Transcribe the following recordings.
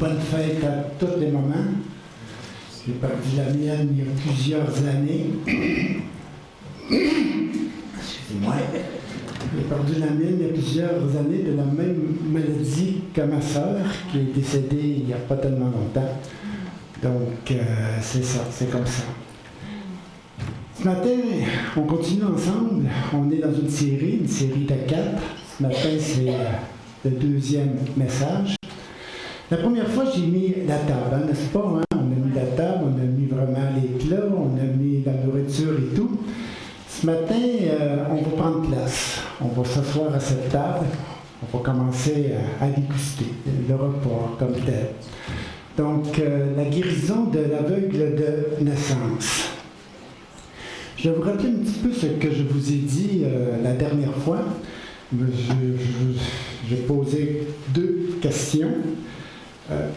bonne fête à tous les moments. J'ai perdu la mienne il y a plusieurs années. Excusez-moi. J'ai perdu la mienne il y a plusieurs années de la même maladie que ma sœur, qui est décédée il n'y a pas tellement longtemps. Donc, c'est ça, c'est comme ça. Ce matin, on continue ensemble. On est dans une série de 4. Ce matin, c'est le deuxième message. La première fois, j'ai mis la table, hein, n'est-ce pas? Hein? On a mis la table, on a mis vraiment les plats, on a mis la nourriture et tout. Ce matin, on va prendre place. On va s'asseoir à cette table. On va commencer à déguster le repas comme tel. Donc, la guérison de l'aveugle de naissance. Je vais vous rappeler un petit peu ce que je vous ai dit la dernière fois. J'ai posé 2 questions.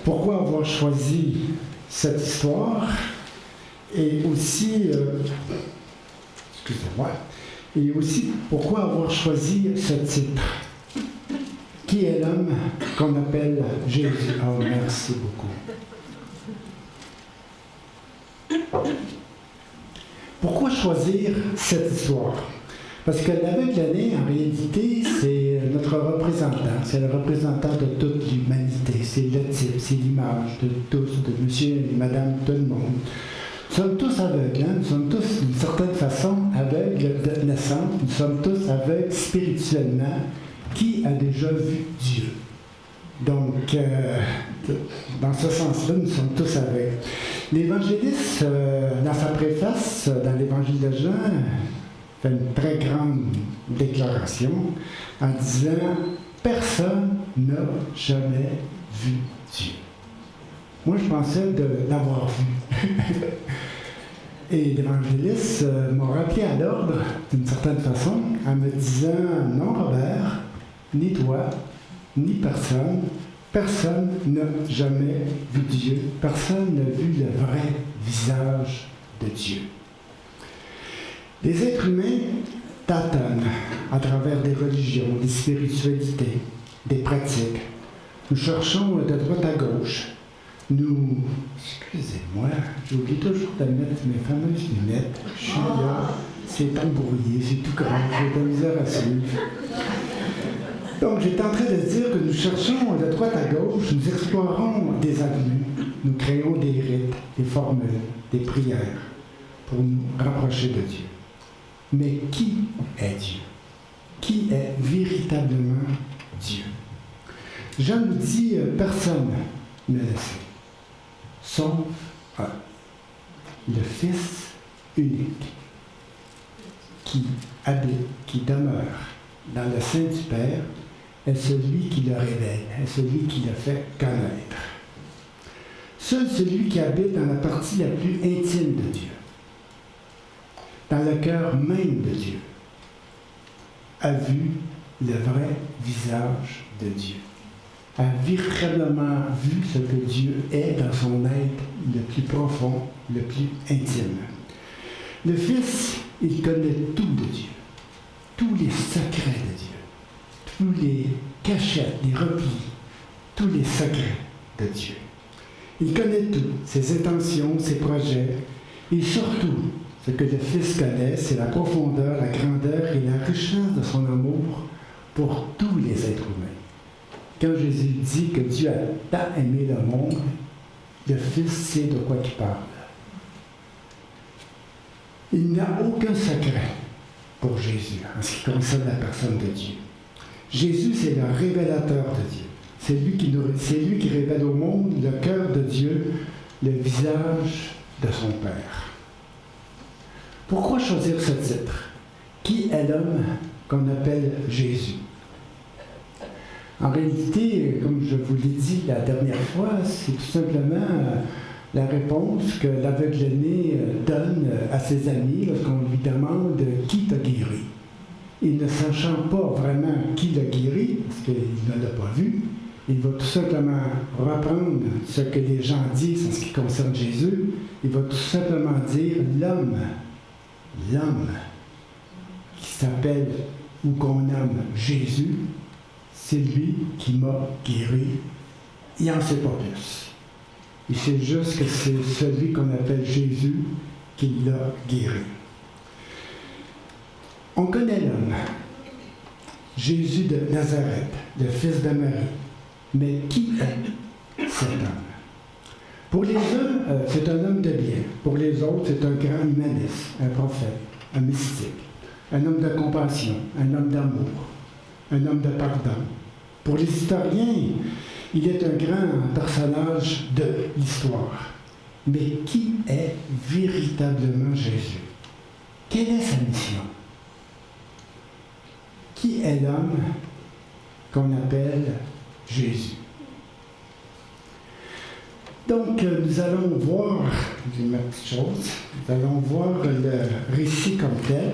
Pourquoi avoir choisi cette histoire? Et aussi, excusez-moi, et aussi pourquoi avoir choisi ce titre? Qui est l'homme qu'on appelle Jésus? Oh, merci beaucoup. Pourquoi choisir cette histoire? Parce que l'aveugle-né, en réalité, c'est notre représentant. C'est le représentant de toute l'humanité. C'est le type, c'est l'image de tous, de monsieur et madame, tout le monde. Nous sommes tous aveugles, hein? Nous sommes tous, d'une certaine façon, aveugles de naissance. Nous sommes tous aveugles spirituellement. Qui a déjà vu Dieu? Donc, dans ce sens-là, nous sommes tous aveugles. L'évangéliste, dans sa préface, dans l'évangile de Jean, fait une très grande déclaration en disant « Personne n'a jamais vu Dieu ». Moi, je pensais l'avoir vu. Et l'évangéliste m'a rappelé à l'ordre, d'une certaine façon, en me disant « Non, Robert, ni toi, ni personne, personne n'a jamais vu Dieu. Personne n'a vu le vrai visage de Dieu. » Les êtres humains tâtonnent à travers des religions, des spiritualités, des pratiques. Nous cherchons de droite à gauche. Excusez-moi, j'oublie toujours de mettre mes fameuses lunettes. Je suis là, c'est embrouillé, c'est tout grand, j'ai de la misère à suivre. Donc, j'étais en train de dire que nous cherchons de droite à gauche, nous explorons des avenues, nous créons des rites, des formules, des prières pour nous rapprocher de Dieu. Mais qui est Dieu? Qui est véritablement Dieu? Jean nous dit personne ne le sait, sauf un, le Fils unique, qui habite, qui demeure dans le sein du Père, est celui qui le révèle, est celui qui le fait connaître. Seul celui qui habite dans la partie la plus intime de Dieu, dans le cœur même de Dieu, a vu le vrai visage de Dieu, a véritablement vu ce que Dieu est dans son être le plus profond, le plus intime. Le Fils, il connaît tout de Dieu, tous les secrets de Dieu, tous les cachettes, les replis, tous les secrets de Dieu. Il connaît tout, ses intentions, ses projets, et surtout, ce que le Fils connaît, c'est la profondeur, la grandeur et la richesse de son amour pour tous les êtres humains. Quand Jésus dit que Dieu a tant aimé le monde, le Fils sait de quoi il parle. Il n'y a aucun secret pour Jésus en ce qui concerne la personne de Dieu. Jésus, c'est le révélateur de Dieu. C'est lui qui révèle au monde le cœur de Dieu, le visage de son Père. Pourquoi choisir ce titre? Qui est l'homme qu'on appelle Jésus? En réalité, comme je vous l'ai dit la dernière fois, c'est tout simplement la réponse que l'aveugle-né donne à ses amis lorsqu'on lui demande qui t'a guéri. Il ne sachant pas vraiment qui l'a guéri, parce qu'il ne l'a pas vu, il va tout simplement reprendre ce que les gens disent en ce qui concerne Jésus. Il va tout simplement dire l'homme qui s'appelle ou qu'on nomme Jésus, c'est lui qui m'a guéri il n'en sait pas plus. Il sait juste que c'est celui qu'on appelle Jésus qui l'a guéri. On connaît l'homme, Jésus de Nazareth, le fils de Marie. Mais qui est cet homme? Pour les uns, c'est un homme de bien. Pour les autres, c'est un grand humaniste, un prophète, un mystique, un homme de compassion, un homme d'amour, un homme de pardon. Pour les historiens, il est un grand personnage de l'histoire. Mais qui est véritablement Jésus? Quelle est sa mission? Qui est l'homme qu'on appelle Jésus? Donc, nous allons voir, j'ai ma petite chose, nous allons voir le récit comme tel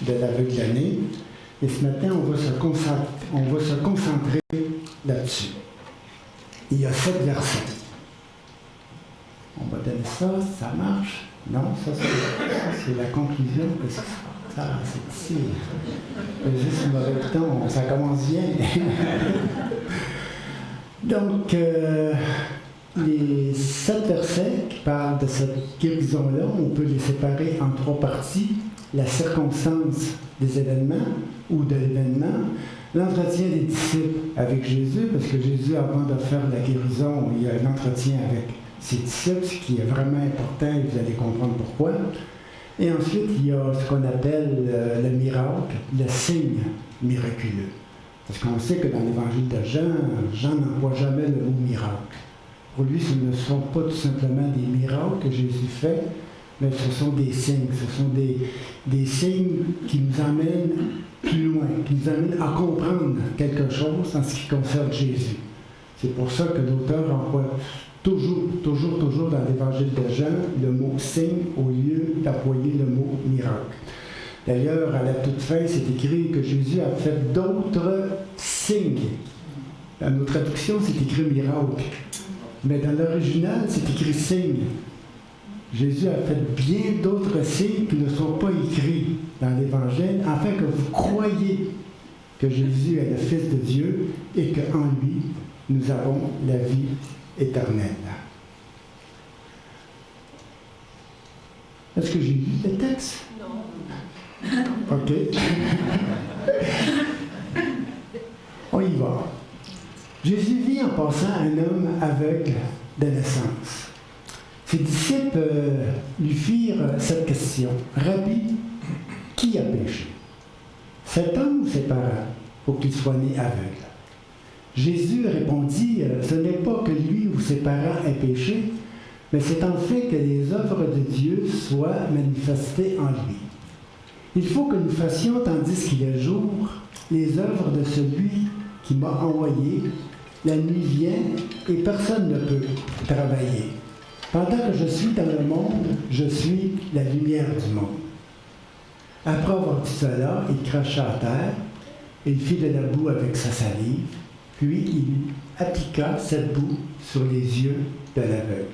de l'aveugle-né. Et ce matin, on va se concentrer là-dessus. Il y a 7 versets. On va donner ça, ça marche. Non, ça c'est la conclusion. Ça, c'est ici. Juste un mauvais temps, ça commence bien. Donc, les 7 versets qui parlent de cette guérison-là, on peut les séparer en 3 parties. La circonstance des événements ou de l'événement, l'entretien des disciples avec Jésus, parce que Jésus, avant de faire la guérison, il y a un entretien avec ses disciples, ce qui est vraiment important, et vous allez comprendre pourquoi. Et ensuite, il y a ce qu'on appelle le miracle, le signe miraculeux. Parce qu'on sait que dans l'évangile de Jean n'emploie jamais le mot miracle. Pour lui, ce ne sont pas tout simplement des miracles que Jésus fait, mais ce sont des signes. Ce sont des signes qui nous amènent plus loin, qui nous amènent à comprendre quelque chose en ce qui concerne Jésus. C'est pour ça que l'auteur emploie toujours dans l'évangile de Jean le mot signe au lieu d'employer le mot miracle. D'ailleurs, à la toute fin, c'est écrit que Jésus a fait d'autres signes. Dans nos traductions, c'est écrit miracle. Mais dans l'original, c'est écrit signe. Jésus a fait bien d'autres signes qui ne sont pas écrits dans l'Évangile, afin que vous croyiez que Jésus est le Fils de Dieu et qu'en lui, nous avons la vie éternelle. Est-ce que j'ai lu le texte? Non. OK. On y va. Jésus vit en passant un homme aveugle de naissance. Ses disciples lui firent cette question. Rabbi, qui a péché? Cet homme ou ses parents, pour qu'il soit né aveugle? Jésus répondit, ce n'est pas que lui ou ses parents aient péché, mais c'est en fait que les œuvres de Dieu soient manifestées en lui. Il faut que nous fassions, tandis qu'il est jour, les œuvres de celui qui m'a envoyé. La nuit vient et personne ne peut travailler. Pendant que je suis dans le monde, je suis la lumière du monde. Après avoir dit cela, il cracha à terre, il fit de la boue avec sa salive, puis il appliqua cette boue sur les yeux de l'aveugle.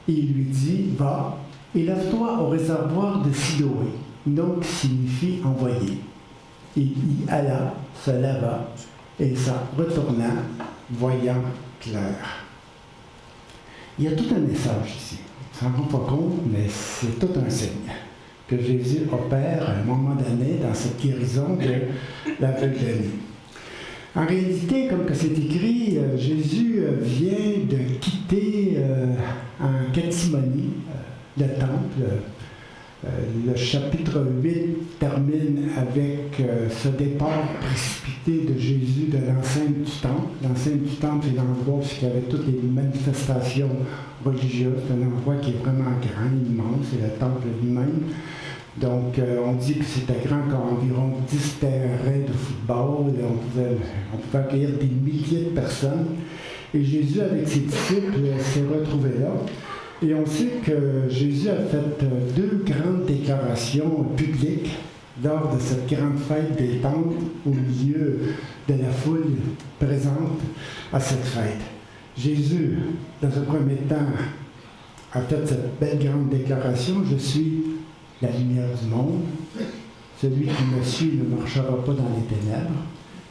Et il lui dit, va, et lève-toi au réservoir de Siloé, nom qui signifie envoyé. Il y alla, se lava, et s'en retourna, voyant clair. Il y a tout un message ici. On ne s'en rend pas compte, mais c'est tout un signe que Jésus opère à un moment donné dans cette guérison de l'aveugle. En réalité, comme que c'est écrit, Jésus vient de quitter en catimony le temple. Le chapitre 8 termine avec ce départ précipité de Jésus de l'enceinte du temple. L'enceinte du temple, c'est l'endroit où il y avait toutes les manifestations religieuses. C'est un endroit qui est vraiment grand, immense, c'est le temple lui-même. Donc, on dit que c'était grand comme environ 10 terrains de football. On pouvait accueillir des milliers de personnes. Et Jésus, avec ses disciples, s'est retrouvé là. Et on sait que Jésus a fait 2 grandes déclarations publiques lors de cette grande fête des temples au milieu de la foule présente à cette fête. Jésus, dans un premier temps, a fait cette belle grande déclaration, « Je suis la lumière du monde. Celui qui me suit ne marchera pas dans les ténèbres. »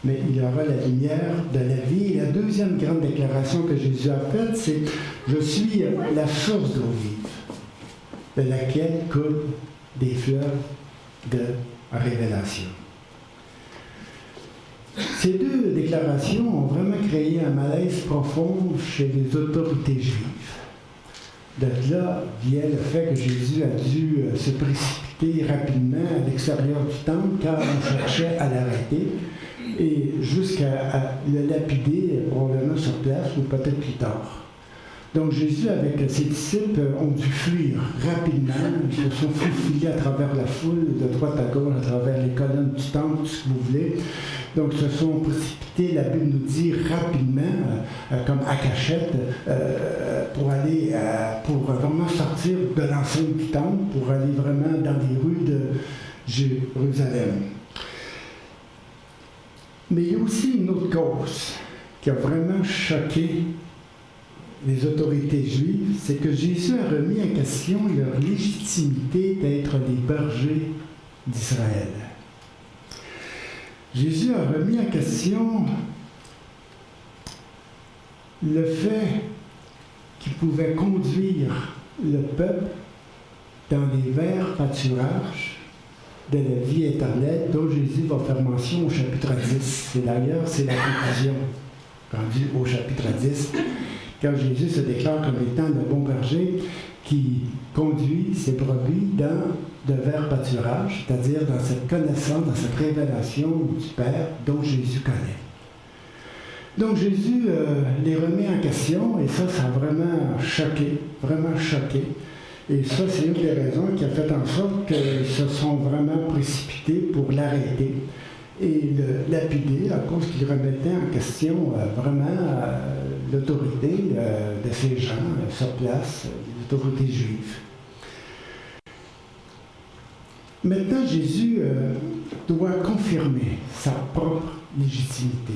mais il y aura la lumière de la vie. Et la deuxième grande déclaration que Jésus a faite, c'est « Je suis la source d'eau vive, de laquelle coulent des fleuves de révélation. » Ces deux déclarations ont vraiment créé un malaise profond chez les autorités juives. De là vient le fait que Jésus a dû se précipiter rapidement à l'extérieur du temple car on cherchait à l'arrêter et jusqu'à le lapider probablement sur place ou peut-être plus tard. Donc Jésus avec ses disciples ont dû fuir rapidement, ils se sont faufilés à travers la foule, de droite à gauche, à travers les colonnes du temple, tout ce que vous voulez. Donc se sont précipités, la Bible nous dit rapidement, comme à cachette, pour aller, pour vraiment sortir de l'enceinte du temple, pour aller vraiment dans les rues de Jérusalem. Mais il y a aussi une autre cause qui a vraiment choqué les autorités juives, c'est que Jésus a remis en question leur légitimité d'être les bergers d'Israël. Jésus a remis en question le fait qu'il pouvait conduire le peuple dans les verts pâturages de la vie éternelle dont Jésus va faire mention au chapitre 10. Et d'ailleurs, c'est la conclusion rendue au chapitre 10. Quand Jésus se déclare comme étant le bon berger qui conduit ses brebis dans de verts pâturages, c'est-à-dire dans cette connaissance, dans cette révélation du Père dont Jésus connaît. Donc Jésus les remet en question et ça a vraiment choqué. Et ça, c'est une des raisons qui a fait en sorte qu'ils se sont vraiment précipités pour l'arrêter et le lapider à cause qu'il remettait en question vraiment l'autorité de ces gens sur place, les autorités juives. Maintenant, Jésus doit confirmer sa propre légitimité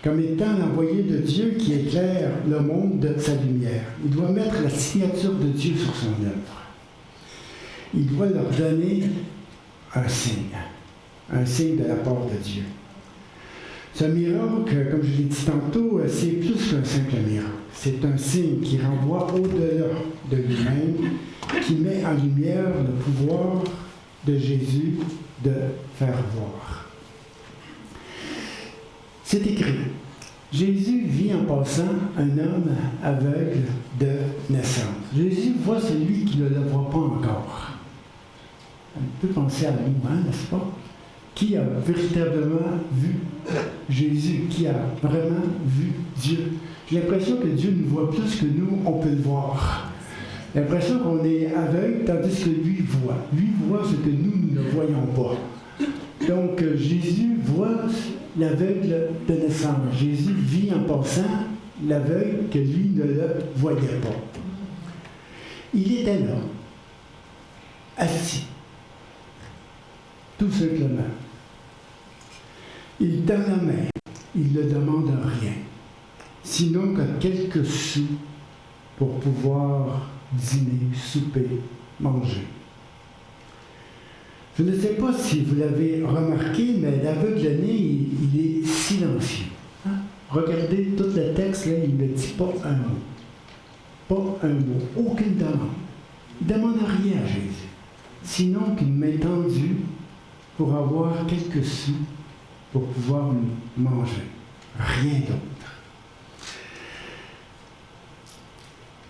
comme étant l'envoyé de Dieu qui éclaire le monde de sa lumière. Il doit mettre la signature de Dieu sur son œuvre. Il doit leur donner un signe de la part de Dieu. Ce miracle, comme je l'ai dit tantôt, c'est plus qu'un simple miracle. C'est un signe qui renvoie au-delà de lui-même, qui met en lumière le pouvoir de Jésus de faire voir. C'est écrit, Jésus vit en passant un homme aveugle de naissance. Jésus voit celui qui ne le voit pas encore. On peut penser à nous, n'est-ce pas? Qui a véritablement vu Jésus, qui a vraiment vu Dieu. J'ai l'impression que Dieu nous voit plus que nous, on peut le voir. J'ai l'impression qu'on est aveugle, tandis que lui voit. Lui voit ce que nous ne voyons pas. Donc Jésus voit l'aveugle de naissance. Jésus vit en passant l'aveugle que lui ne le voyait pas. Il était là, assis, tout simplement. Il tend la main, il ne demande rien, sinon que quelques sous pour pouvoir dîner, souper, manger. Je ne sais pas si vous l'avez remarqué, mais l'aveugle-né, il est silencieux. Regardez tout le texte, là, il ne dit pas un mot. Pas un mot, aucune demande. Il ne demande rien à Jésus, sinon qu'une main tendue pour avoir quelques sous pour pouvoir manger. Rien d'autre.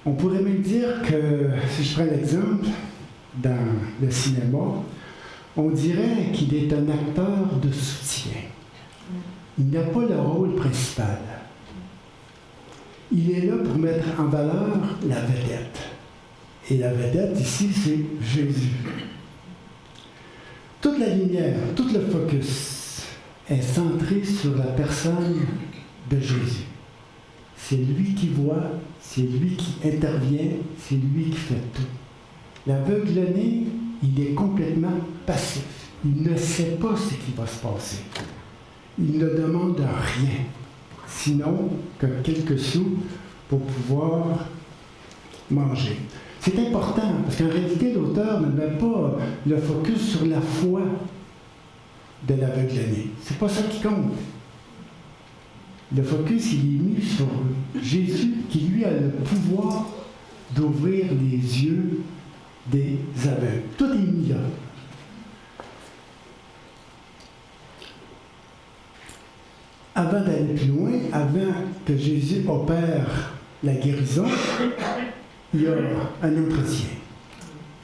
On pourrait même dire que, si je prends l'exemple, dans le cinéma, on dirait qu'il est un acteur de soutien. Il n'a pas le rôle principal. Il est là pour mettre en valeur la vedette. Et la vedette, ici, c'est Jésus. Toute la lumière, tout le focus est centré sur la personne de Jésus. C'est lui qui voit, c'est lui qui intervient, c'est lui qui fait tout. L'aveugle-né, il est complètement passif. Il ne sait pas ce qui va se passer. Il ne demande rien, sinon que quelques sous pour pouvoir manger. C'est important, parce qu'en réalité, l'auteur ne met pas le focus sur la foi de l'aveugle-né. C'est pas ça qui compte. Le focus, il est mis sur Jésus qui, lui, a le pouvoir d'ouvrir les yeux des aveugles. Tout est mis là. Avant d'aller plus loin, avant que Jésus opère la guérison, il y a un entretien.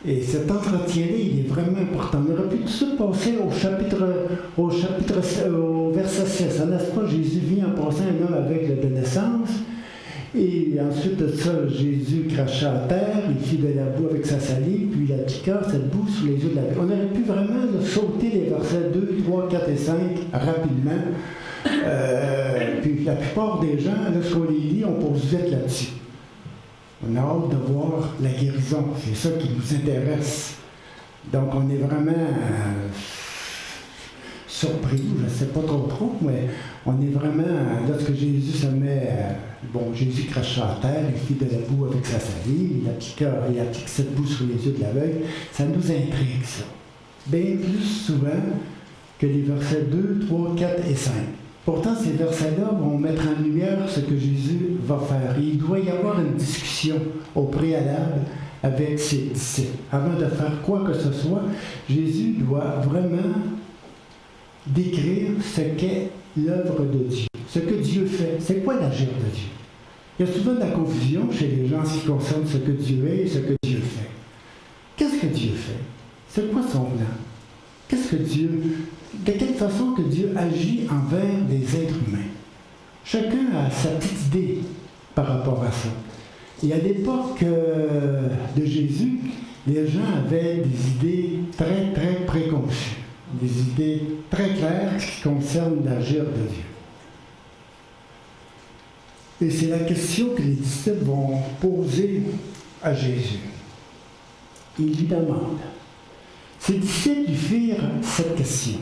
Et cet entretien-là, il est vraiment important. On aurait pu tout de suite passer au verset 6. N'est-ce pas, Jésus vient en passant un homme aveugle de naissance. Et ensuite de ça, Jésus cracha à terre, il fit de la boue avec sa salive, puis il appliqua cette boue sous les yeux de l'aveugle. On aurait pu vraiment sauter les versets 2, 3, 4 et 5 rapidement. Puis la plupart des gens, lorsqu'on les lit, on pose vite là-dessus. On a hâte de voir la guérison. C'est ça qui nous intéresse. Donc, on est vraiment surpris, je ne sais pas trop, mais on est vraiment, lorsque Jésus se met, Jésus cracha à terre, il fit de la boue avec sa salive, il applique cette boue sur les yeux de l'aveugle, ça nous intrigue, ça. Bien plus souvent que les versets 2, 3, 4 et 5. Pourtant, ces versets-là vont mettre en lumière ce que Jésus va faire. Et il doit y avoir une discussion au préalable avec ses disciples. Avant de faire quoi que ce soit, Jésus doit vraiment décrire ce qu'est l'œuvre de Dieu, ce que Dieu fait. C'est quoi l'agir de Dieu? Il y a souvent de la confusion chez les gens en ce qui concerne ce que Dieu est et ce que Dieu fait. Qu'est-ce que Dieu fait? C'est quoi son plan? De quelle façon que Dieu agit envers les êtres humains? Chacun a sa petite idée par rapport à ça. Et à l'époque de Jésus, les gens avaient des idées très, très préconçues, des idées très claires qui concernent l'agir de Dieu. Et c'est la question que les disciples vont poser à Jésus. Ils lui demandent. Ses disciples lui firent cette question.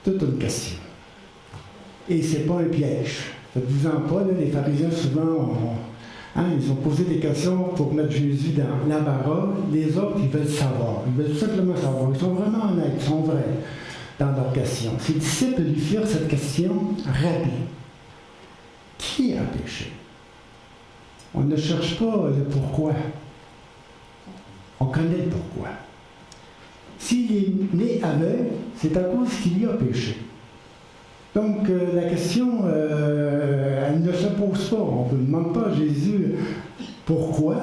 Toute une question. Et c'est pas un piège. Faites-vous-en pas, là, les pharisiens souvent, ils ont posé des questions pour mettre Jésus dans l'embarras. Les autres, ils veulent savoir. Ils veulent tout simplement savoir. Ils sont vraiment honnêtes, ils sont vrais dans leurs questions. Ses disciples lui firent cette question. Rabbi, qui a péché? On ne cherche pas le pourquoi. On connaît le pourquoi. S'il est né aveugle, c'est à cause qu'il y a péché. Donc, la question, elle ne se pose pas. On ne demande pas à Jésus pourquoi,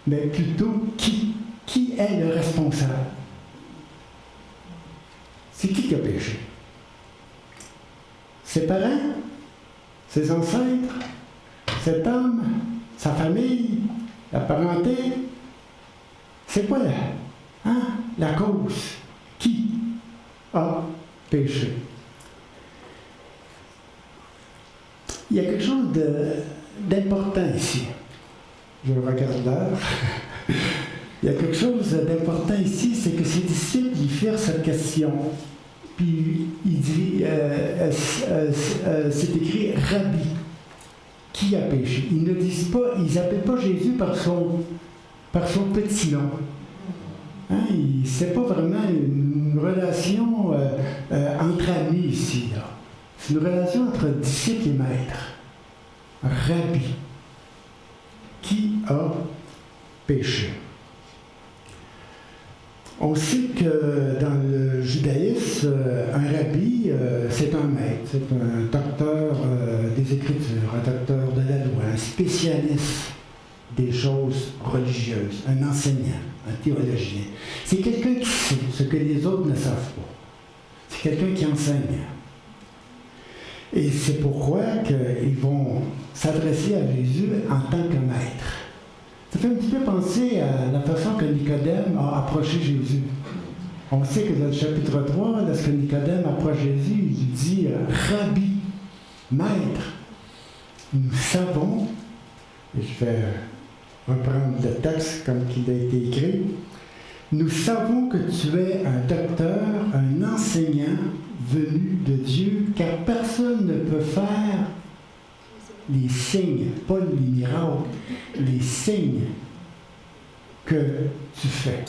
mais plutôt qui. Qui est le responsable? C'est qui a péché? Ses parents? Ses ancêtres? Cet homme? Sa famille? La parenté? C'est quoi la cause? Qui a péché? Il y a quelque chose d'important ici. Je regarde l'heure. Il y a quelque chose d'important ici, c'est que ses disciples lui firent cette question. Puis il dit, c'est écrit Rabbi. Qui a péché? Ils ne disent pas, ils n'appellent pas Jésus par son petit nom. C'est pas vraiment une relation entre amis ici, là. C'est une relation entre disciples et maîtres. Rabbi. Qui a péché? On sait que dans le judaïsme, un rabbi, c'est un maître, c'est un docteur des Écritures, un docteur de la loi, un spécialiste des choses religieuses, un enseignant, un théologien. C'est quelqu'un qui sait ce que les autres ne savent pas. C'est quelqu'un qui enseigne. Et c'est pourquoi ils vont s'adresser à Jésus en tant que maître. Ça fait un petit peu penser à la façon que Nicodème a approché Jésus. On sait que dans le chapitre 3, lorsque Nicodème approche Jésus, il lui dit « Rabbi, maître, nous savons », et je vais reprendre le texte comme il a été écrit, « Nous savons que tu es un docteur, un enseignant venu de Dieu, car personne ne peut faire les signes, pas les miracles, les signes que tu fais.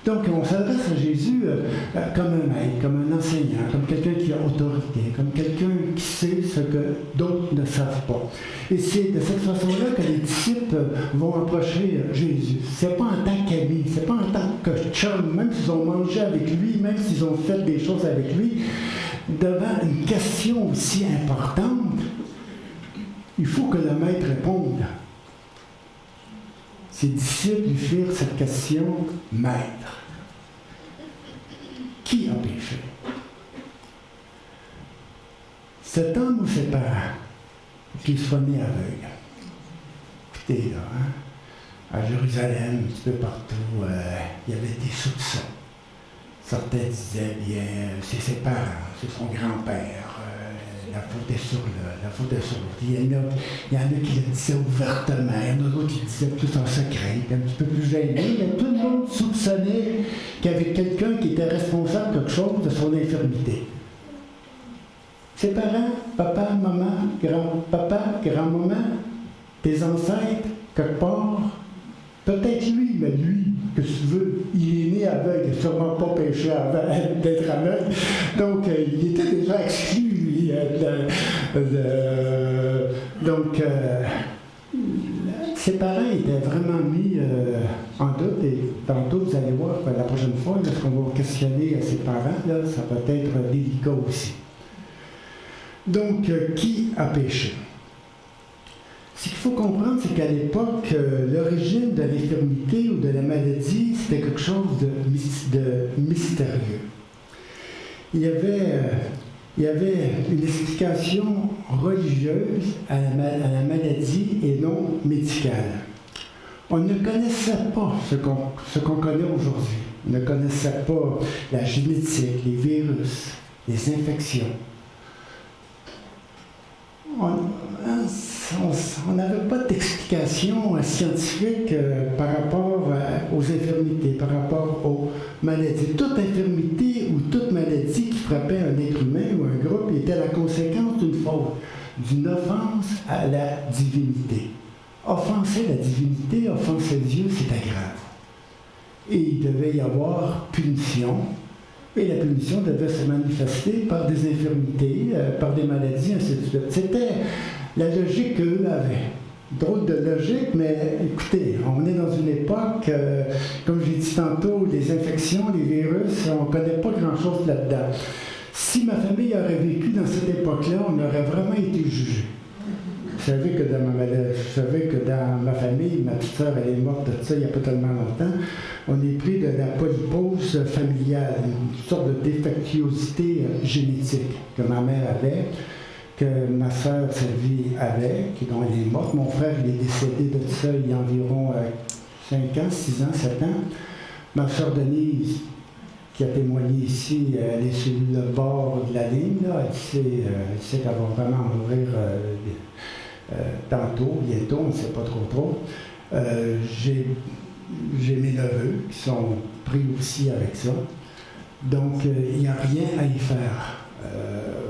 Donc, on s'adresse à Jésus comme un maître, comme un enseignant, comme quelqu'un qui a autorité, comme quelqu'un qui sait ce que d'autres ne savent pas. Et c'est de cette façon-là que les disciples vont approcher Jésus. C'est pas en tant qu'ami, c'est pas en tant que chum, même s'ils ont mangé avec lui, même s'ils ont fait des choses avec lui, devant une question aussi importante, il faut que le maître réponde. Ses disciples lui firent cette question, maître, qui a péché? Cet homme ou ses parents, qu'il soit né aveugle? Écoutez, là, à Jérusalem, un petit peu partout, il y avait des soupçons. Certains disaient, bien, c'est ses parents, c'est son grand-père. La faute est sur l'autre. Il y en a qui le disaient ouvertement, il y en a d'autres qui le disaient plus en secret, un petit peu plus gêné, mais tout le monde soupçonnait qu'il y avait quelqu'un qui était responsable de quelque chose de son infirmité. Ses parents, papa, maman, grand-papa, grand-maman, tes ancêtres, quelque part, peut-être lui, mais lui, que tu veux, il est né aveugle, il n'a sûrement pas péché avant d'être aveugle, donc il était déjà exclu, lui. Donc, ses parents étaient vraiment mis en doute, et tantôt, vous allez voir, la prochaine fois, lorsqu'on va questionner ses parents, là, ça peut être délicat aussi. Donc, qui a péché? Ce qu'il faut comprendre, c'est qu'à l'époque, l'origine de l'infirmité ou de la maladie, c'était quelque chose de mystérieux. Il y avait une explication religieuse à la maladie et non médicale. On ne connaissait pas ce qu'on connaît aujourd'hui. On ne connaissait pas la génétique, les virus, les infections. On n'avait pas d'explication scientifique par rapport aux infirmités, par rapport aux maladies. Toute infirmité ou toute maladie qui frappait un être humain ou un groupe était la conséquence d'une faute, d'une offense à la divinité. Offenser la divinité, offenser Dieu, c'était grave. Et il devait y avoir punition. Et la punition devait se manifester par des infirmités, par des maladies, ainsi de suite. C'était la logique qu'eux avaient. Drôle de logique, mais écoutez, on est dans une époque, comme j'ai dit tantôt, les infections, les virus, on ne connaît pas grand-chose là-dedans. Si ma famille aurait vécu dans cette époque-là, on aurait vraiment été jugé. Vous savez que dans ma famille, ma petite sœur, elle est morte de ça il n'y a pas tellement longtemps. On est pris de la polypose familiale, une sorte de défectuosité génétique que ma mère avait, que ma sœur Sylvie avait, dont elle est morte. Mon frère, il est décédé de ça il y a environ 5 ans, 6 ans, 7 ans. Ma sœur Denise, qui a témoigné ici, elle est sur le bord de la ligne, là. Elle sait qu'elle va vraiment mourir tantôt, bientôt, on ne sait pas trop. J'ai mes neveux qui sont pris aussi avec ça. Donc, il n'y a rien à y faire.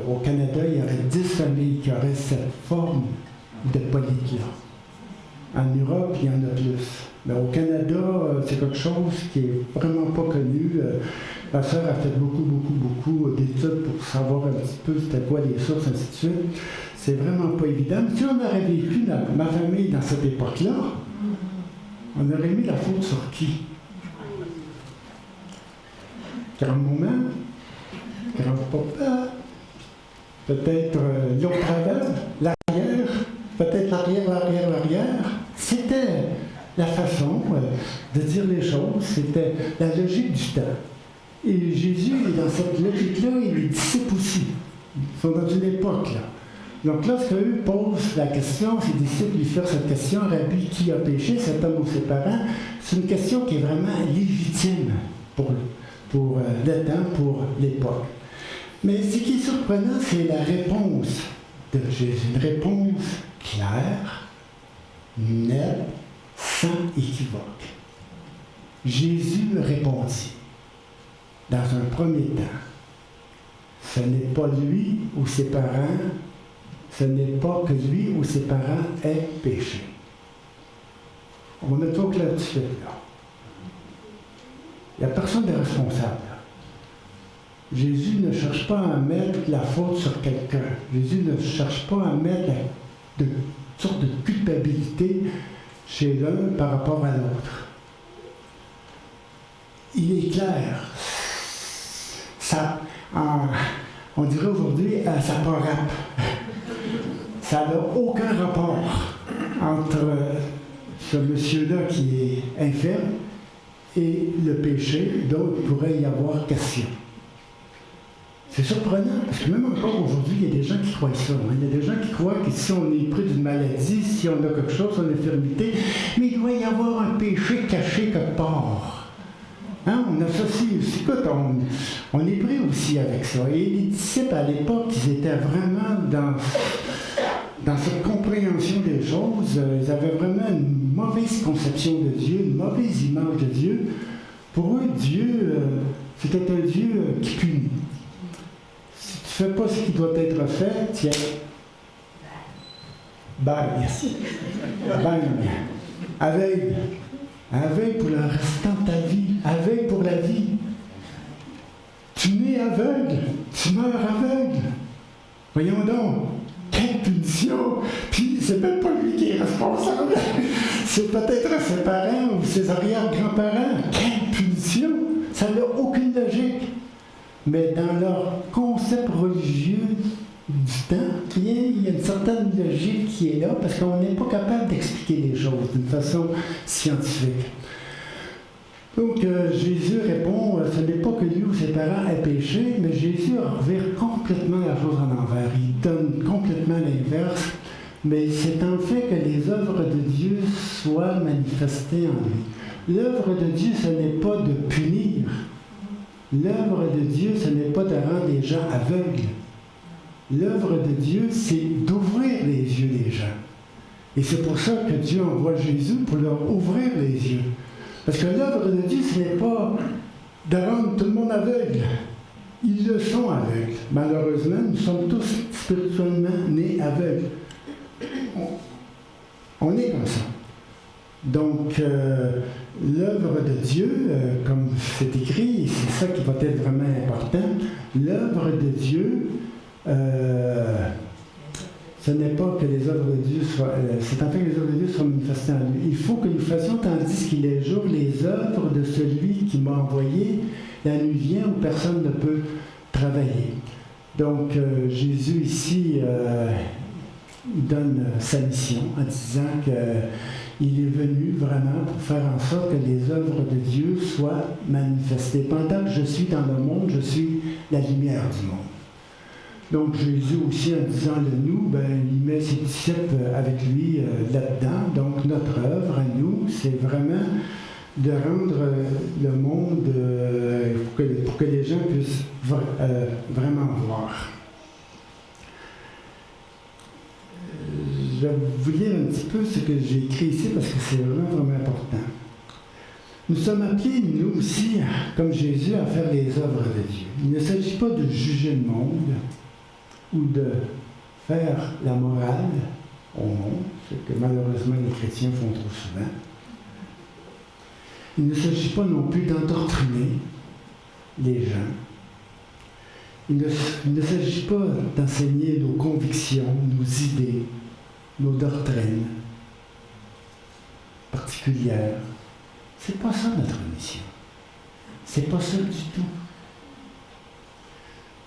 Au Canada, il y aurait 10 familles qui auraient cette forme de polyte-là. En Europe, il y en a plus. Mais au Canada, c'est quelque chose qui n'est vraiment pas connu. Ma sœur a fait beaucoup d'études pour savoir un petit peu c'était quoi les sources, ainsi de suite. C'est vraiment pas évident. Si on aurait vécu ma famille dans cette époque-là, on aurait mis la faute sur qui? Grand-maman? Grand-papa? Peut-être l'autre avant? L'arrière? Peut-être l'arrière? C'était la façon de dire les choses, c'était la logique du temps. Et Jésus est dans cette logique-là, et les disciples aussi. Ils sont dans une époque, là. Donc, lorsque eux posent la question, ses disciples lui firent cette question, Rabbi, qui a péché, cet homme ou ses parents? C'est une question qui est vraiment légitime pour le temps, pour l'époque. Mais ce qui est surprenant, c'est la réponse de Jésus. Une réponse claire, nette, sans équivoque. Jésus répondit, dans un premier temps, ce n'est pas lui ou ses parents, ce n'est pas que lui ou ses parents aient péché. On est au clair de suite, là. Il n'y a personne de responsable. Jésus ne cherche pas à mettre la faute sur quelqu'un. Jésus ne cherche pas à mettre de sorte de culpabilité chez l'un par rapport à l'autre. Il est clair. Ça, on dirait aujourd'hui, ça part rap. Ça n'a aucun rapport entre ce monsieur-là qui est infirme et le péché dont il pourrait y avoir question. C'est surprenant, parce que même encore aujourd'hui, il y a des gens qui croient ça. Hein. Il y a des gens qui croient que si on est pris d'une maladie, si on a quelque chose, une infirmité, mais il doit y avoir un péché caché quelque part. Hein? On associe aussi, écoute, on est pris aussi avec ça. Et les disciples à l'époque, ils étaient vraiment dans cette compréhension des choses. Ils avaient vraiment une mauvaise conception de Dieu, une mauvaise image de Dieu. Pour eux, Dieu, c'était un Dieu qui punit. Si tu ne fais pas ce qui doit être fait, tiens, bye. Bye. Aveugle. Aveugle pour le restant de ta vie. Aveugle pour la vie. Tu nais aveugle. Tu meurs aveugle. Voyons donc. Quelle punition! Puis c'est même pas lui qui est responsable. C'est peut-être ses parents ou ses arrière-grands-parents. Quelle punition! Ça n'a aucune logique. Mais dans leur concept religieux du temps, il y a une certaine logique qui est là parce qu'on n'est pas capable d'expliquer les choses d'une façon scientifique. Donc Jésus répond, ce n'est pas que lui ou ses parents aient péché, mais Jésus revire complètement la chose en envers. Il donne complètement l'inverse, mais c'est en fait que les œuvres de Dieu soient manifestées en lui. L'œuvre de Dieu, ce n'est pas de punir. L'œuvre de Dieu, ce n'est pas de rendre les gens aveugles. L'œuvre de Dieu, c'est d'ouvrir les yeux des gens. Et c'est pour ça que Dieu envoie Jésus pour leur ouvrir les yeux. Parce que l'œuvre de Dieu, ce n'est pas de rendre tout le monde aveugle. Ils le sont aveugles. Malheureusement, nous sommes tous spirituellement nés aveugles. On est comme ça. Donc, l'œuvre de Dieu, comme c'est écrit, c'est ça qui va être vraiment important, l'œuvre de Dieu, ce n'est pas que les œuvres de Dieu soient... c'est en fait que les œuvres de Dieu soient manifestées en lui. Il faut que nous fassions, tandis qu'il est jour, les œuvres de celui qui m'a envoyé. La nuit vient où personne ne peut travailler. Donc, Jésus, ici, donne sa mission en disant qu'il est venu vraiment pour faire en sorte que les œuvres de Dieu soient manifestées. Pendant que je suis dans le monde, je suis la lumière du monde. Donc Jésus aussi, en disant le nous, il met ses disciples avec lui là-dedans. Donc notre œuvre à nous, c'est vraiment de rendre le monde pour que les gens puissent vraiment voir. Je vais vous lire un petit peu ce que j'ai écrit ici parce que c'est vraiment, vraiment important. Nous sommes appelés, nous aussi, comme Jésus, à faire les œuvres de Dieu. Il ne s'agit pas de juger le monde ou de faire la morale au monde, ce que malheureusement les chrétiens font trop souvent. Il ne s'agit pas non plus d'endoctriner les gens. Il ne s'agit pas d'enseigner nos convictions, nos idées, nos doctrines particulières. C'est pas ça notre mission. C'est pas ça du tout.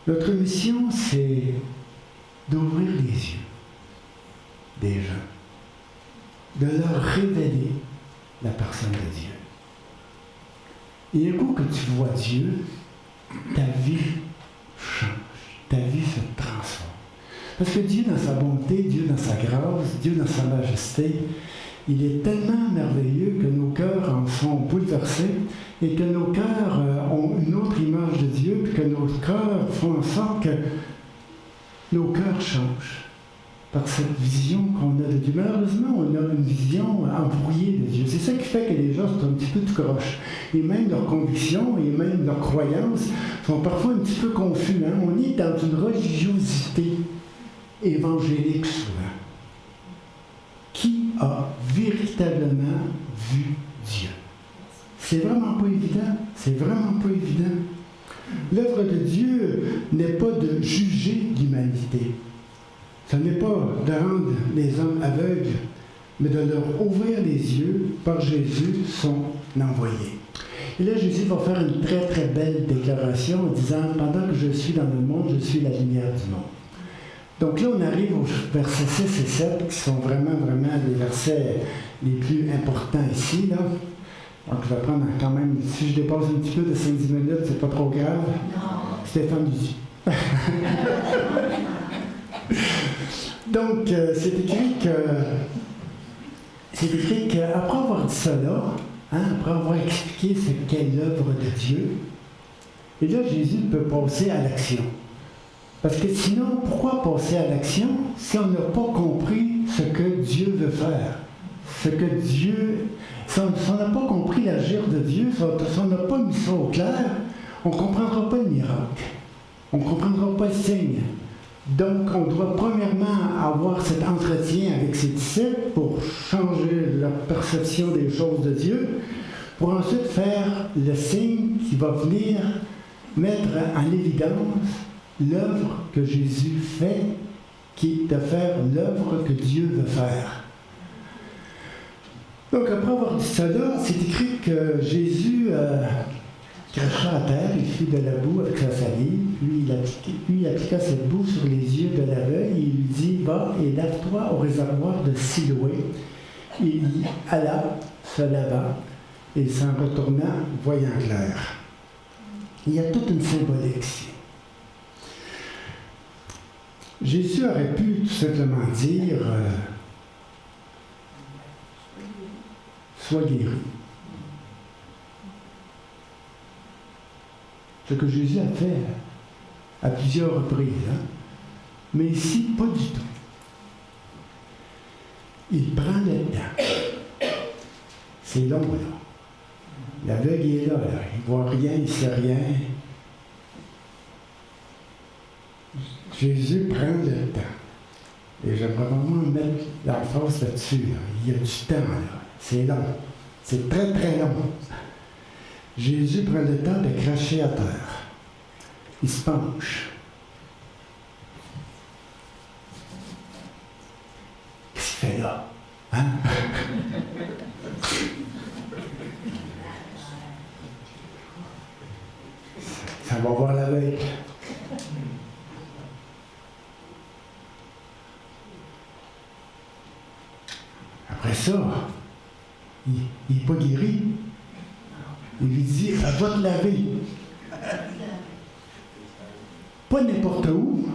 Notre mission, c'est d'ouvrir les yeux des gens, de leur révéler la personne de Dieu. Et un coup que tu vois Dieu, ta vie change, ta vie se transforme. Parce que Dieu dans sa bonté, Dieu dans sa grâce, Dieu dans sa majesté, il est tellement merveilleux que nos cœurs en sont bouleversés et que nos cœurs ont une autre image de Dieu, puis que nos cœurs font en sorte que nos cœurs changent par cette vision qu'on a de Dieu. Malheureusement, on a une vision embrouillée de Dieu. C'est ça qui fait que les gens sont un petit peu tout croche. Et même leurs convictions et même leurs croyances sont parfois un petit peu confus. Hein? On est dans une religiosité évangélique souvent. Qui a véritablement vu Dieu? C'est vraiment pas évident. C'est vraiment pas évident. L'œuvre de Dieu n'est pas de juger l'humanité. Ce n'est pas de rendre les hommes aveugles, mais de leur ouvrir les yeux par Jésus, son envoyé. Et là, Jésus va faire une très, très belle déclaration en disant « Pendant que je suis dans le monde, je suis la lumière du monde. » Donc là, on arrive aux versets 6 et 7, qui sont vraiment les versets les plus importants ici, là. Donc, je vais prendre quand même, si je dépasse un petit peu de 5-10 minutes, c'est pas trop grave. Non. Stéphane dit. Donc, c'est écrit qu'après avoir dit cela, après avoir expliqué ce qu'est l'œuvre de Dieu, et là, Jésus peut passer à l'action. Parce que sinon, pourquoi passer à l'action si on n'a pas compris ce que Dieu veut faire? Si on n'a pas compris l'agir de Dieu, si on n'a pas mis ça au clair, on ne comprendra pas le miracle. On ne comprendra pas le signe. Donc, on doit premièrement avoir cet entretien avec ses disciples pour changer leur perception des choses de Dieu, pour ensuite faire le signe qui va venir mettre en évidence l'œuvre que Jésus fait, qui est de faire l'œuvre que Dieu veut faire. Donc, après avoir dit cela, c'est écrit que Jésus cracha à terre, il fit de la boue avec sa salive, puis il appliqua cette boue sur les yeux de l'aveugle, et il lui dit « Va et lave-toi au réservoir de Siloé. » Il y alla, se lava, et s'en retourna, voyant clair. Il y a toute une symbolique ici. Jésus aurait pu tout simplement dire sois guéri. Ce que Jésus a fait à plusieurs reprises. Mais ici, pas du tout. Il prend le temps. C'est long, là. L'aveugle est là. Il ne voit rien, il ne sait rien. Jésus prend le temps. Et j'aimerais vraiment mettre l'emphase là-dessus. Là. Il y a du temps, là. C'est long. C'est très, très long. Jésus prend le temps de cracher à terre. Il se penche. Qu'est-ce qu'il fait là? Hein? Ça va voir l'aveugle. Après ça, il n'est pas guéri. Il lui dit, va te laver. Pas n'importe où.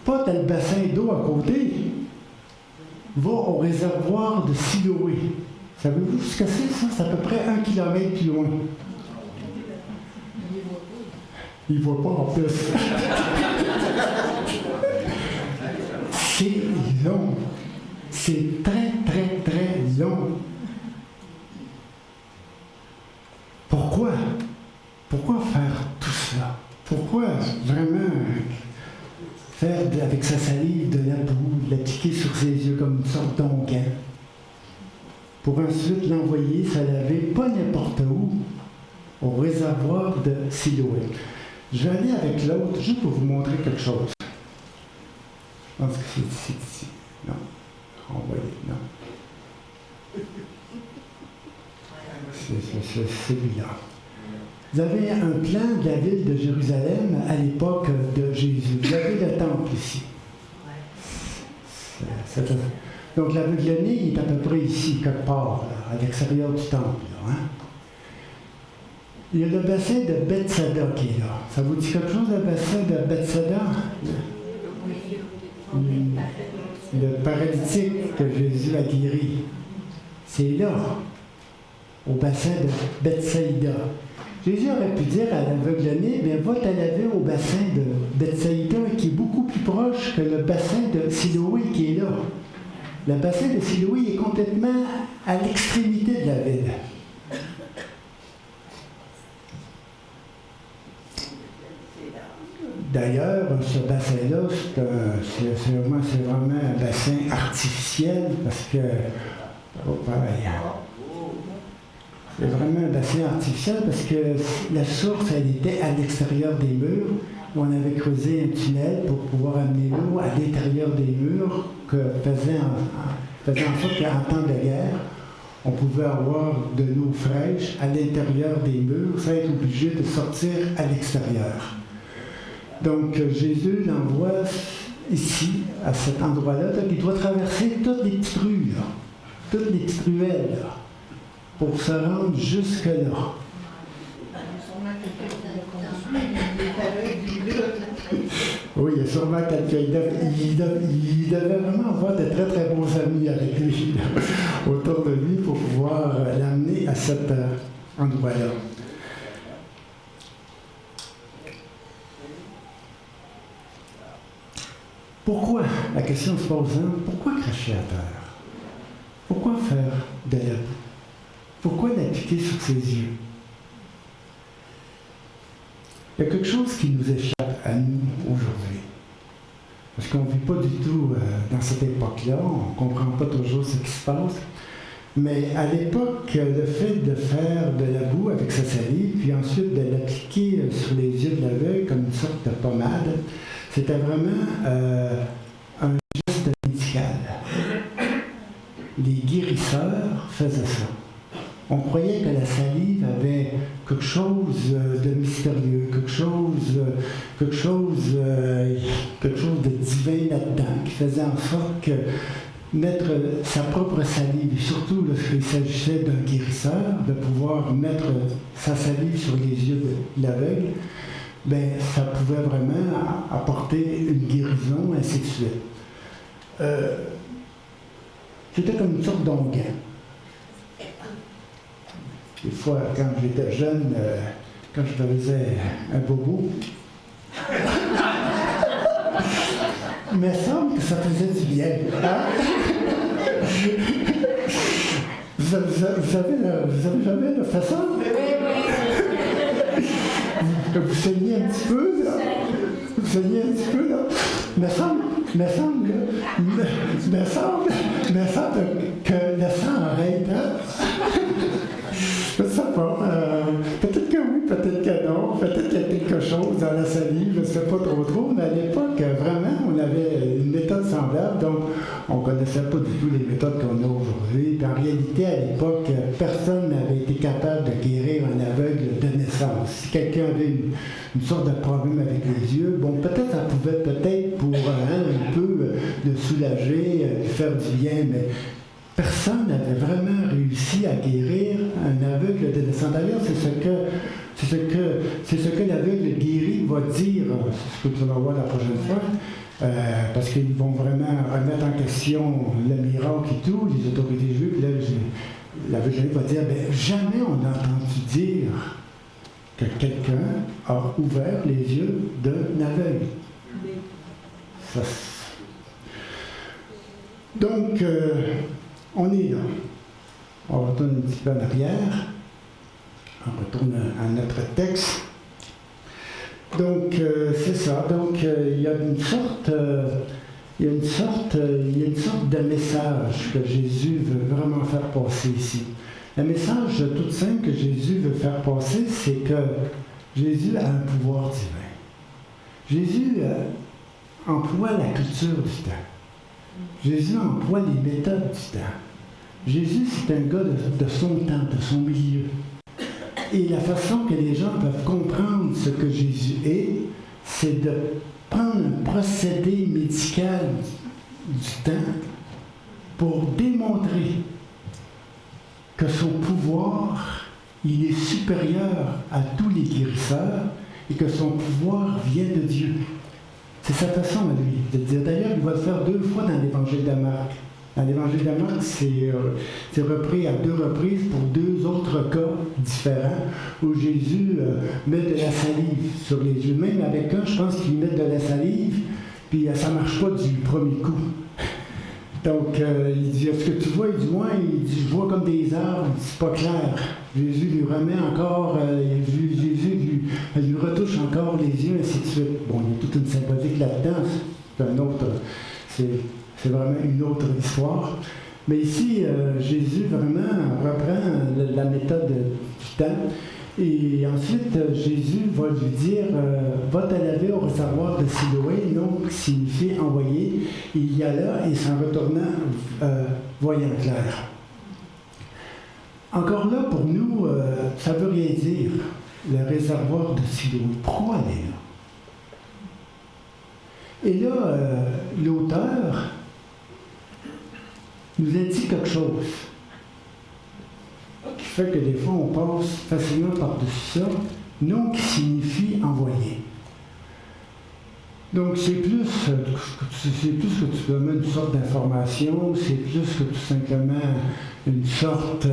Pas dans le bassin d'eau à côté. Va au réservoir de Siloé. Savez-vous ce que c'est, ça? C'est à peu près 1 kilomètre plus loin. Il ne voit pas en plus. C'est long. C'est très, très, très long. Pourquoi? Pourquoi faire tout cela? Pourquoi vraiment faire avec sa salive de la boue, l'appliquer sur ses yeux comme une sorte d'onguent, pour ensuite l'envoyer se laver pas n'importe où, au réservoir de Siloé? Je vais aller avec l'autre juste pour vous montrer quelque chose. Je pense que c'est ici. Non. Envoyer, non. C'est celui-là. Vous avez un plan de la ville de Jérusalem à l'époque de Jésus. Vous avez le temple ici. Donc l'aveugle-né, il est à peu près ici, quelque part, là, à l'extérieur du temple. Là, hein? Il y a le bassin de Bethsaida qui est là. Ça vous dit quelque chose, le bassin de Bethsaida? Le paralytique que Jésus a guéri. C'est là, au bassin de Bethsaïda. Jésus aurait pu dire à l'aveugle-né, bien, va te laver au bassin de Bethsaïda, qui est beaucoup plus proche que le bassin de Siloé qui est là. Le bassin de Siloé est complètement à l'extrémité de la ville. D'ailleurs, ce bassin-là, c'est vraiment un bassin artificiel parce que... Oh, pareil. C'est vraiment d'acier artificiel parce que la source, elle était à l'extérieur des murs. On avait creusé un tunnel pour pouvoir amener l'eau à l'intérieur des murs, que faisait en sorte qu'en temps de guerre, on pouvait avoir de l'eau fraîche à l'intérieur des murs sans être obligé de sortir à l'extérieur. Donc Jésus l'envoie ici, à cet endroit-là, il doit traverser toutes les petites rues, là, toutes les petites ruelles, là, pour se rendre jusque-là. Oui, il y a sûrement quelqu'un. Il devait vraiment avoir de très très bons amis avec lui, là, autour de lui, pour pouvoir l'amener à cet endroit-là. Pourquoi, la question se pose, pourquoi cracher à terre? Pourquoi faire de la boue? Pourquoi l'appliquer sur ses yeux? Il y a quelque chose qui nous échappe à nous aujourd'hui. Parce qu'on ne vit pas du tout dans cette époque-là, on ne comprend pas toujours ce qui se passe. Mais à l'époque, le fait de faire de la boue avec sa salive, puis ensuite de l'appliquer sur les yeux de l'aveugle comme une sorte de pommade, c'était vraiment un geste médical. Les guérisseurs faisaient ça. On croyait que la salive avait quelque chose de mystérieux, quelque chose de divin là-dedans, qui faisait en sorte que mettre sa propre salive, et surtout lorsqu'il s'agissait d'un guérisseur, de pouvoir mettre sa salive sur les yeux de l'aveugle, ben, ça pouvait vraiment apporter une guérison, ainsi de suite. C'était comme une sorte d'onguent. Des fois, quand j'étais jeune, quand je faisais un bobo, il me semble que ça faisait du bien. Hein? Vous avez jamais fait ça? Vous saignez un petit peu, là? Vous saignez un petit peu, là? Me semble que le sang arrête, hein? Je ne sais pas. Peut-être que oui, peut-être que non. Peut-être qu'il y a quelque chose dans la salive, je ne sais pas trop. Mais à l'époque, vraiment, on avait une méthode semblable. Donc, on ne connaissait pas du tout les méthodes qu'on a aujourd'hui. Puis en réalité, à l'époque, personne n'avait été capable de guérir un aveugle de naissance. Si quelqu'un avait une sorte de problème avec les yeux, bon, peut-être ça pouvait pour un peu le soulager, lui faire du bien, mais personne n'avait vraiment réussi à guérir un aveugle de naissance. D'ailleurs, c'est ce que l'aveugle guéri va dire, c'est ce que tu vas voir la prochaine fois, parce qu'ils vont vraiment remettre en question le miracle et tout, les autorités juives. Puis là, l'aveugle va dire, ben, jamais on n'a entendu dire que quelqu'un a ouvert les yeux d'un aveugle. Ça, donc, on est là. On retourne un petit peu en arrière. On retourne à notre texte. Donc, c'est ça. Donc, il y a une sorte de message que Jésus veut vraiment faire passer ici. Le message tout simple que Jésus veut faire passer, c'est que Jésus a un pouvoir divin. Jésus emploie la culture du temps. Jésus emploie les méthodes du temps. Jésus, c'est un gars de son temps, de son milieu. Et la façon que les gens peuvent comprendre ce que Jésus est, c'est de prendre un procédé médical du temps pour démontrer que son pouvoir, il est supérieur à tous les guérisseurs et que son pouvoir vient de Dieu. C'est sa façon à lui de dire. D'ailleurs, il va le faire 2 fois dans l'Évangile de Marc. Dans l'Évangile de Marc, c'est repris à 2 reprises pour 2 autres cas différents où Jésus met de la salive sur les yeux. Même avec un, je pense qu'il met de la salive, puis ça ne marche pas du premier coup. Donc, il dit, est-ce que tu vois? Il dit, ouais, il dit, je vois comme des arbres, c'est pas clair. Jésus lui remet encore, Jésus lui retouche encore les yeux, ainsi de suite. Bon, il y a toute une symbolique là-dedans, c'est vraiment une autre histoire. Mais ici, Jésus vraiment reprend la méthode du temps. Et ensuite, Jésus va lui dire va te laver au réservoir de Siloé, donc signifie envoyer. Il y alla et s'en retournant, voyant clair. Encore là, pour nous, ça ne veut rien dire, le réservoir de Siloé. Pourquoi aller là? Et là, l'auteur nous indique quelque chose qui fait que des fois on passe facilement par-dessus ça, non qui signifie envoyer. Donc c'est plus que tu peux mettre une sorte d'information, c'est plus que tout simplement une sorte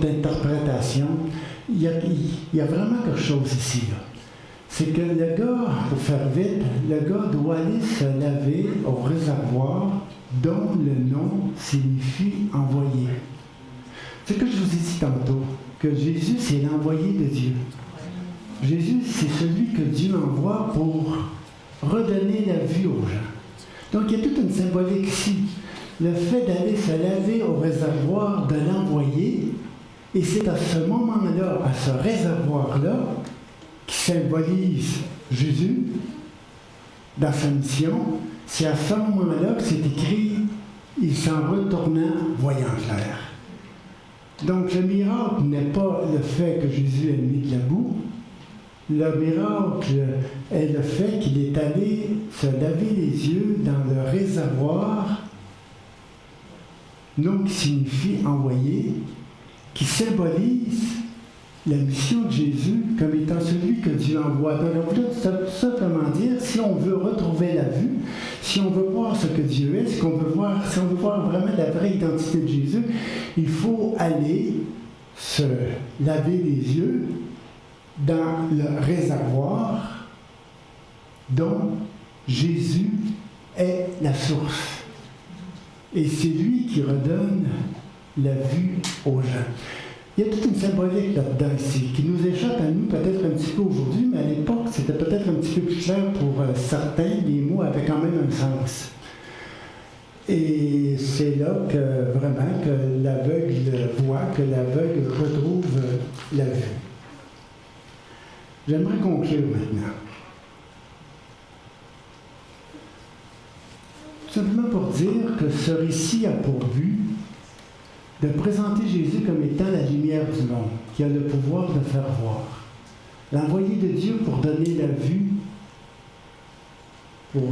d'interprétation. Il y a vraiment quelque chose ici, là. C'est que le gars, pour faire vite, le gars doit aller se laver au réservoir dont le nom signifie envoyé. C'est ce que je vous ai dit tantôt, que Jésus, c'est l'envoyé de Dieu. Jésus, c'est celui que Dieu envoie pour redonner la vue aux gens. Donc, il y a toute une symbolique ici. Le fait d'aller se laver au réservoir de l'envoyé, et c'est à ce moment-là, à ce réservoir-là, qui symbolise Jésus dans sa mission, c'est à ce moment-là que c'est écrit « Il s'en retournant, voyant clair ». Donc le miracle n'est pas le fait que Jésus ait mis de la boue, le miracle est le fait qu'il est allé se laver les yeux dans le réservoir, nom qui signifie envoyé, qui symbolise la mission de Jésus comme étant celui que Dieu envoie. Donc, on peut simplement dire, si on veut retrouver la vue, si on veut voir ce que Dieu est, si on veut voir vraiment la vraie identité de Jésus, il faut aller se laver les yeux dans le réservoir dont Jésus est la source. Et c'est lui qui redonne la vue aux gens. Il y a toute une symbolique là-dedans ici, qui nous échappe à nous peut-être un petit peu aujourd'hui, mais à l'époque, c'était peut-être un petit peu plus clair pour certains. Les mots avaient quand même un sens. Et c'est là que vraiment que l'aveugle voit, que l'aveugle retrouve la vue. J'aimerais conclure maintenant. Tout simplement pour dire que ce récit a pour but de présenter Jésus comme étant la lumière du monde, qui a le pouvoir de faire voir. L'envoyé de Dieu pour donner la vue, pour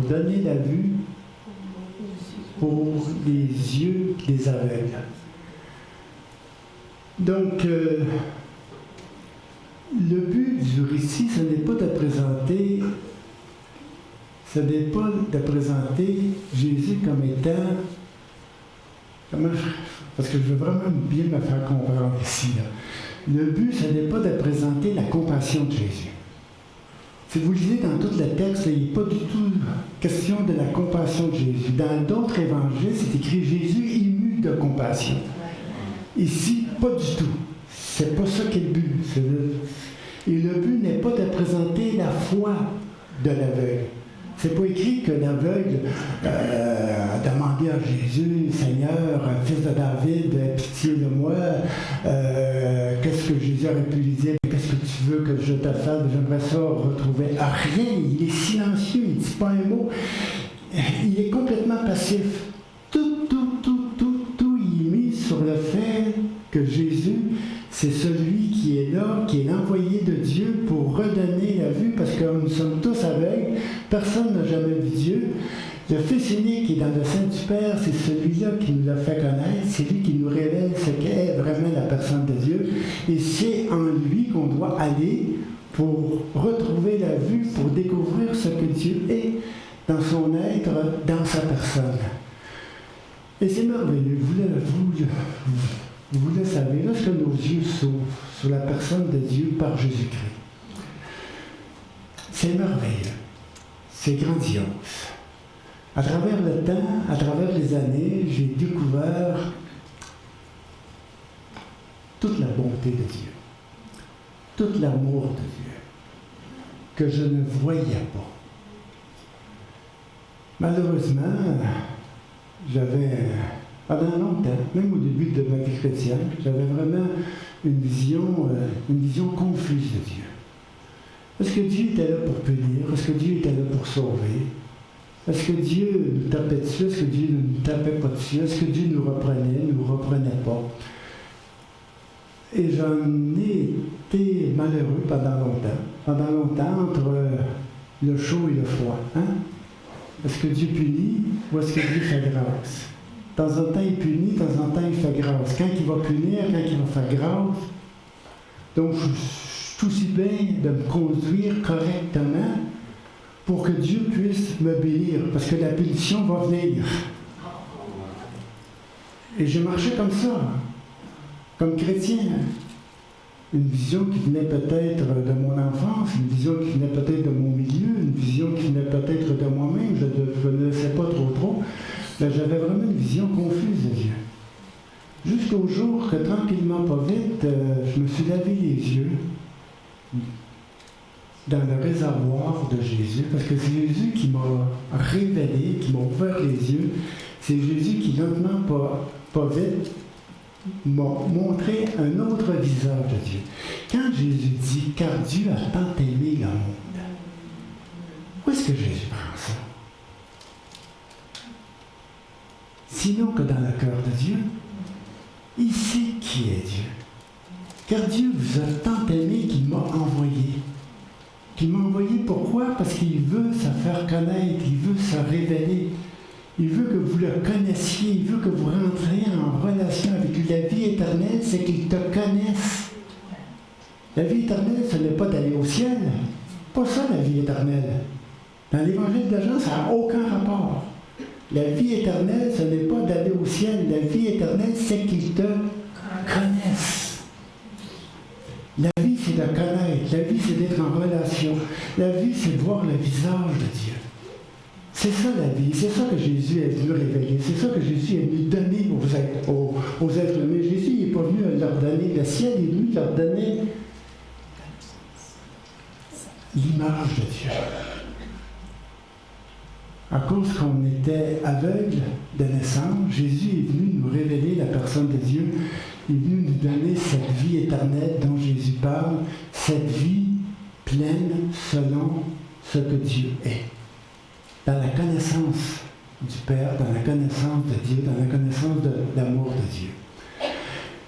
les yeux des aveugles. Donc, le but du récit, ce n'est pas de présenter Jésus comme étant, parce que je veux vraiment bien me faire comprendre ici. Là. Le but, ce n'est pas de présenter la compassion de Jésus. Si vous lisez dans tout le texte, il n'est pas du tout question de la compassion de Jésus. Dans d'autres évangiles, c'est écrit Jésus ému de compassion. Ici, pas du tout. C'est pas ça qui est le but. Et le but n'est pas de présenter la foi de l'aveugle. C'est pas écrit que l'aveugle a demandé à Jésus, Seigneur, fils de David, pitié de moi. Qu'est-ce que Jésus aurait pu lui dire? Qu'est-ce que tu veux que je te fasse? J'aimerais ça retrouver. Ah, rien, il est silencieux, il ne dit pas un mot. Il est complètement passif. Tout il est mis sur le fait que Jésus, c'est celui qui est là, qui est l'envoyé de Dieu pour redonner la vue, parce que nous sommes tous aveugles, personne n'a jamais vu Dieu. Le Fils unique qui est dans le sein du Père, c'est celui-là qui nous l'a fait connaître, c'est lui qui nous révèle ce qu'est vraiment la personne de Dieu, et c'est en lui qu'on doit aller pour retrouver la vue, pour découvrir ce que Dieu est dans son être, dans sa personne. Et c'est merveilleux, vous le savez, lorsque nos yeux s'ouvrent sur la personne de Dieu par Jésus-Christ, c'est merveilleux, c'est grandiose. À travers le temps, à travers les années, j'ai découvert toute la bonté de Dieu, tout l'amour de Dieu, que je ne voyais pas. Malheureusement, j'avais Pendant longtemps, même au début de ma vie chrétienne, j'avais vraiment une vision confuse de Dieu. Est-ce que Dieu était là pour punir? Est-ce que Dieu était là pour sauver? Est-ce que Dieu nous tapait dessus? Est-ce que Dieu ne nous tapait pas dessus? Est-ce que Dieu nous reprenait pas? Et j'en ai été malheureux pendant longtemps. Pendant longtemps, entre le chaud et le froid. Hein? Est-ce que Dieu punit ou est-ce que Dieu fait grâce? De temps en temps, il punit, de temps en temps, il fait grâce. Quand il va punir, quand il va faire grâce, donc je suis tout si bien de me conduire correctement pour que Dieu puisse me bénir, parce que la punition va venir. Et j'ai marché comme ça, comme chrétien. Une vision qui venait peut-être de mon enfance, une vision qui venait peut-être de mon milieu, une vision qui venait peut-être de moi-même, je ne le sais pas trop, mais j'avais vraiment une vision confuse de Dieu. Jusqu'au jour que, tranquillement, pas vite, je me suis lavé les yeux dans le réservoir de Jésus, parce que c'est Jésus qui m'a révélé, qui m'a ouvert les yeux. C'est Jésus qui, lentement, pas vite, m'a montré un autre visage de Dieu. Quand Jésus dit « Car Dieu a tant aimé le monde », où est-ce que Jésus prend ça? Sinon que dans le cœur de Dieu, il sait qui est Dieu. Car Dieu vous a tant aimé qu'il m'a envoyé. Qu'il m'a envoyé pourquoi? Parce qu'il veut se faire connaître, il veut se révéler. Il veut que vous le connaissiez, il veut que vous rentriez en relation avec lui. La vie éternelle, c'est qu'il te connaisse. La vie éternelle, ce n'est pas d'aller au ciel. Pas ça, la vie éternelle. Dans l'évangile de Jean, ça n'a aucun rapport. La vie éternelle, ce n'est pas d'aller au ciel. La vie éternelle, c'est qu'il te connaisse. La vie, c'est de connaître. La vie, c'est d'être en relation. La vie, c'est de voir le visage de Dieu. C'est ça la vie, c'est ça que Jésus est venu révéler, c'est ça que Jésus est venu donner aux êtres humains. Jésus n'est pas venu leur donner le ciel, il est venu leur donner l'image de Dieu. À cause qu'on était aveugle de naissance, Jésus est venu nous révéler la personne de Dieu, il est venu nous donner cette vie éternelle dont Jésus parle, cette vie pleine selon ce que Dieu est. Dans la connaissance du Père, dans la connaissance de Dieu, dans la connaissance de l'amour de Dieu.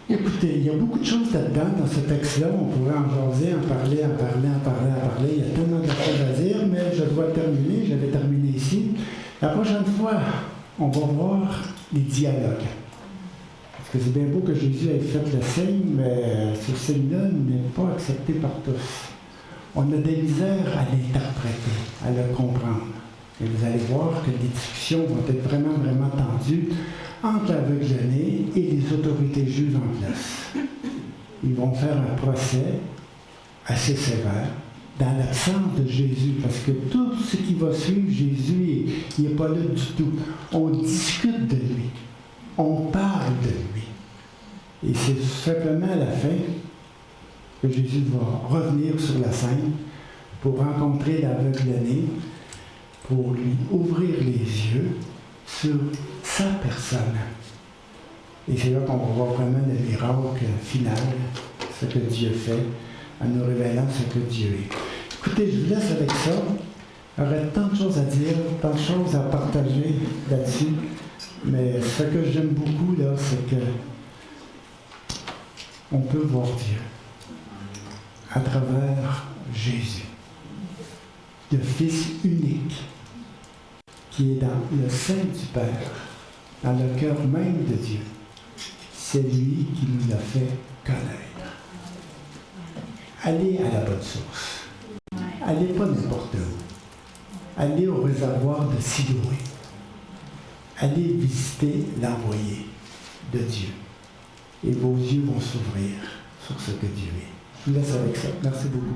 Écoutez, il y a beaucoup de choses là-dedans, dans ce texte-là, on pourrait en jaser, en parler. Il y a tellement de choses à dire, mais je dois terminer, je vais terminer ici. La prochaine fois, on va voir les dialogues. Parce que c'est bien beau que Jésus ait fait le signe, mais ce signe-là n'est pas accepté par tous. On a des misères à l'interpréter, à le comprendre. Et vous allez voir que les discussions vont être vraiment tendues entre l'aveugle-né et les autorités juives en place. Ils vont faire un procès assez sévère dans l'absence de Jésus, parce que tout ce qui va suivre, Jésus, il n'est pas là du tout. On discute de lui, on parle de lui. Et c'est simplement à la fin que Jésus va revenir sur la scène pour rencontrer l'aveugle-né, pour lui ouvrir les yeux sur sa personne. Et c'est là qu'on va voir vraiment le miracle final, ce que Dieu fait, en nous révélant ce que Dieu est. Écoutez, je vous laisse avec ça. Il y aurait tant de choses à dire, tant de choses à partager là-dessus, mais ce que j'aime beaucoup, là, c'est que on peut voir Dieu à travers Jésus, le Fils unique, qui est dans le sein du Père, dans le cœur même de Dieu. C'est lui qui nous l'a fait connaître. Allez à la bonne source. Allez pas n'importe où. Allez au réservoir de Siloé. Allez visiter l'envoyé de Dieu. Et vos yeux vont s'ouvrir sur ce que Dieu est. Je vous laisse avec ça. Merci beaucoup.